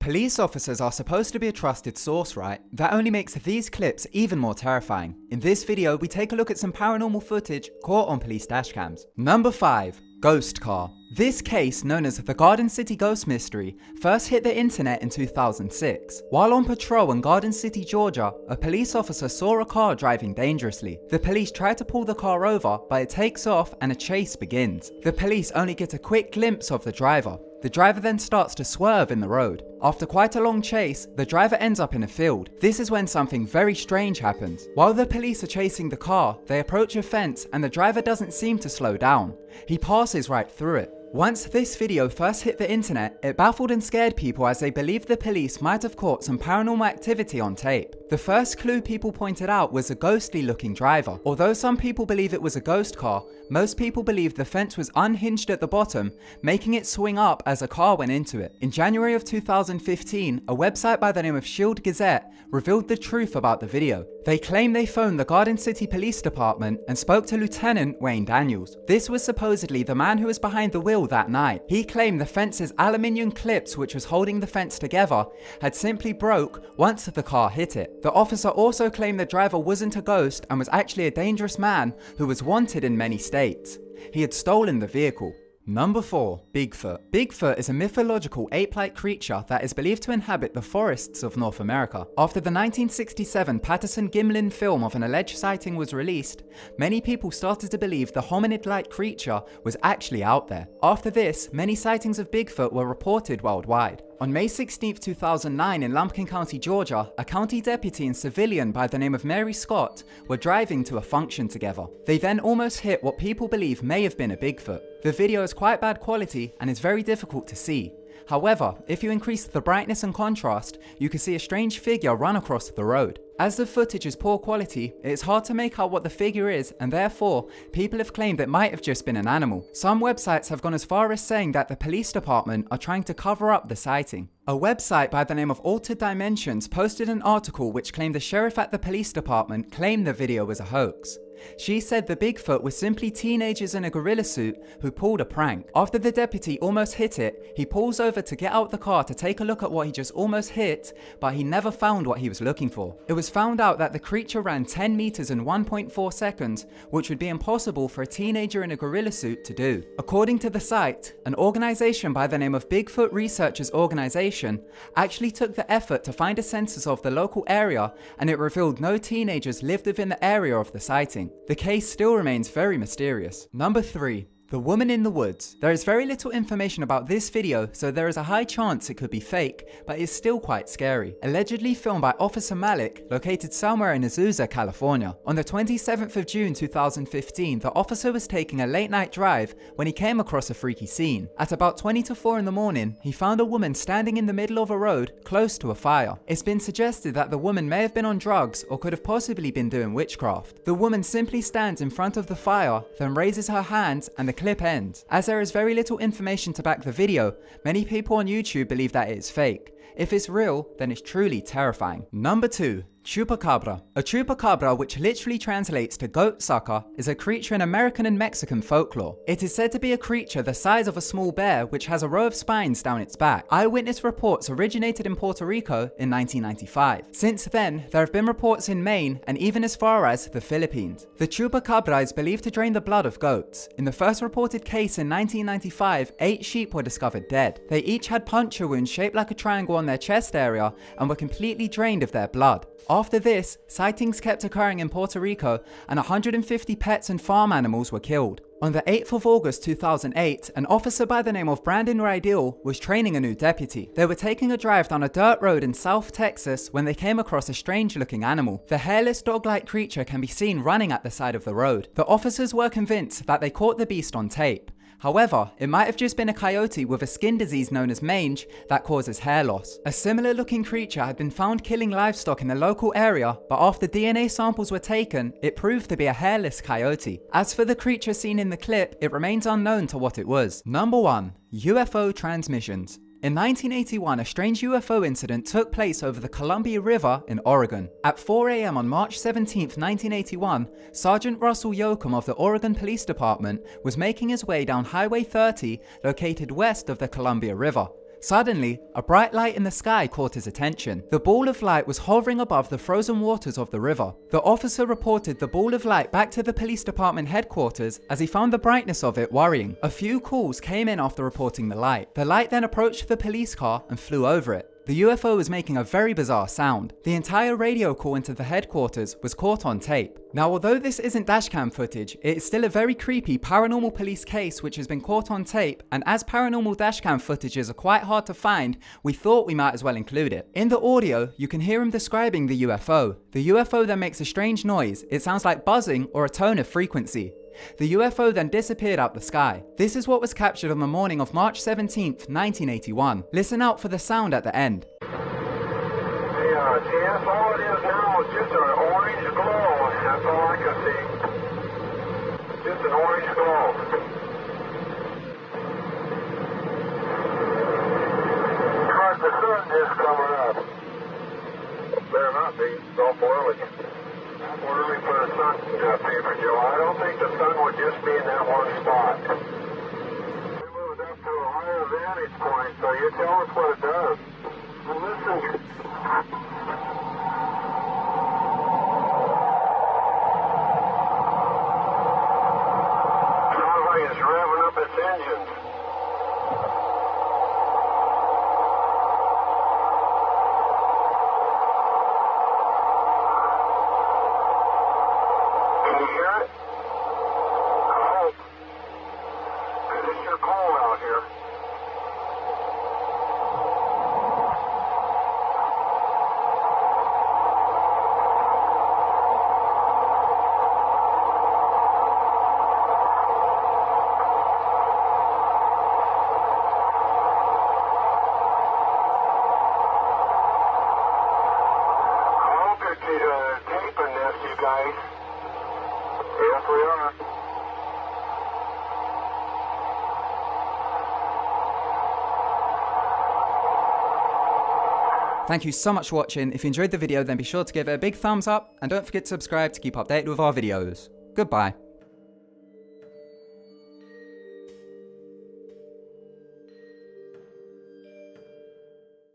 Police officers are supposed to be a trusted source, right? That only makes these clips even more terrifying. In this video, we take a look at some paranormal footage caught on police dashcams. Number 5. Ghost car. This case, known as the Garden City Ghost Mystery, first hit the internet in 2006. While on patrol in Garden City, Georgia, a police officer saw a car driving dangerously. The police try to pull the car over, but it takes off and a chase begins. The police only get a quick glimpse of the driver. The driver then starts to swerve in the road. After quite a long chase, the driver ends up in a field. This is when something very strange happens. While the police are chasing the car, they approach a fence and the driver doesn't seem to slow down. He passes right through it. Once this video first hit the internet, it baffled and scared people as they believed the police might have caught some paranormal activity on tape. The first clue people pointed out was a ghostly looking driver. Although some people believe it was a ghost car, most people believe the fence was unhinged at the bottom, making it swing up as a car went into it. In January of 2015, a website by the name of Shield Gazette revealed the truth about the video. They claim they phoned the Garden City Police Department and spoke to Lieutenant Wayne Daniels. This was supposedly the man who was behind the wheel that night. He claimed the fence's aluminium clips, which was holding the fence together, had simply broke once the car hit it. The officer also claimed the driver wasn't a ghost and was actually a dangerous man who was wanted in many states. He had stolen the vehicle. Number 4. Bigfoot. Bigfoot is a mythological ape-like creature that is believed to inhabit the forests of North America. After the 1967 Patterson-Gimlin film of an alleged sighting was released, many people started to believe the hominid-like creature was actually out there. After this, many sightings of Bigfoot were reported worldwide. On May 16, 2009 in Lumpkin County, Georgia, a county deputy and civilian by the name of Mary Scott were driving to a function together. They then almost hit what people believe may have been a Bigfoot. The video is quite bad quality and is very difficult to see. However, if you increase the brightness and contrast, you can see a strange figure run across the road. As the footage is poor quality, it is hard to make out what the figure is, and therefore, people have claimed it might have just been an animal. Some websites have gone as far as saying that the police department are trying to cover up the sighting. A website by the name of Altered Dimensions posted an article which claimed the sheriff at the police department claimed the video was a hoax. She said the Bigfoot was simply teenagers in a gorilla suit who pulled a prank. After the deputy almost hit it, he pulls over to get out the car to take a look at what he just almost hit, but he never found what he was looking for. It was found out that the creature ran 10 meters in 1.4 seconds, which would be impossible for a teenager in a gorilla suit to do. According to the site, an organization by the name of Bigfoot Researchers Organization actually took the effort to find a census of the local area, and it revealed no teenagers lived within the area of the sighting. The case still remains very mysterious. Number 3. The woman in the woods. There is very little information about this video, so there is a high chance it could be fake, but it's still quite scary. Allegedly filmed by Officer Malik, located somewhere in Azusa, California. On the 27th of June 2015, the officer was taking a late night drive when he came across a freaky scene. At about 20 to 4 in the morning, he found a woman standing in the middle of a road close to a fire. It's been suggested that the woman may have been on drugs or could have possibly been doing witchcraft. The woman simply stands in front of the fire, then raises her hands and the clip ends. As there is very little information to back the video, many people on YouTube believe that it is fake. If it's real, then it's truly terrifying. Number 2. Chupacabra. A chupacabra, which literally translates to goat sucker, is a creature in American and Mexican folklore. It is said to be a creature the size of a small bear which has a row of spines down its back. Eyewitness reports originated in Puerto Rico in 1995. Since then, there have been reports in Maine and even as far as the Philippines. The chupacabra is believed to drain the blood of goats. In the first reported case in 1995, 8 sheep were discovered dead. They each had puncture wounds shaped like a triangle on their chest area and were completely drained of their blood. After this, sightings kept occurring in Puerto Rico and 150 pets and farm animals were killed. On the 8th of August 2008, an officer by the name of Brandon Rydell was training a new deputy. They were taking a drive down a dirt road in South Texas when they came across a strange looking animal. The hairless dog-like creature can be seen running at the side of the road. The officers were convinced that they caught the beast on tape. However, it might have just been a coyote with a skin disease known as mange that causes hair loss. A similar looking creature had been found killing livestock in the local area, but after DNA samples were taken, it proved to be a hairless coyote. As for the creature seen in the clip, it remains unknown to what it was. Number 1. UFO transmissions. In 1981, a strange UFO incident took place over the Columbia River in Oregon. At 4 a.m. on March 17, 1981, Sergeant Russell Yoakum of the Oregon Police Department was making his way down Highway 30, located west of the Columbia River. Suddenly, a bright light in the sky caught his attention. The ball of light was hovering above the frozen waters of the river. The officer reported the ball of light back to the police department headquarters as he found the brightness of it worrying. A few calls came in after reporting the light. The light then approached the police car and flew over it. The UFO was making a very bizarre sound. The entire radio call into the headquarters was caught on tape. Now, although this isn't dashcam footage, it is still a very creepy paranormal police case which has been caught on tape, and as paranormal dashcam footages are quite hard to find, we thought we might as well include it. In the audio, you can hear him describing the UFO. The UFO then makes a strange noise. It sounds like buzzing or a tone of frequency. The UFO then disappeared out the sky. This is what was captured on the morning of March 17th, 1981. Listen out for the sound at the end. TS, all it is now is just an orange glow. That's all I can see. Just an orange glow. Because the sun is coming up. Better not be. It's awful early. Awful early for the sun paper, Joe. I don't think the sun would just be in that one spot. We moved up to a higher vantage point, so you tell us what it does. Well, listen. Sounds like it's revving up its engines. Can you hear it? I hope. 'Cause it's sure cold out here. Taping this, you guys. Yes, we are. Thank you so much for watching. If you enjoyed the video, then be sure to give it a big thumbs up and don't forget to subscribe to keep updated with our videos. Goodbye.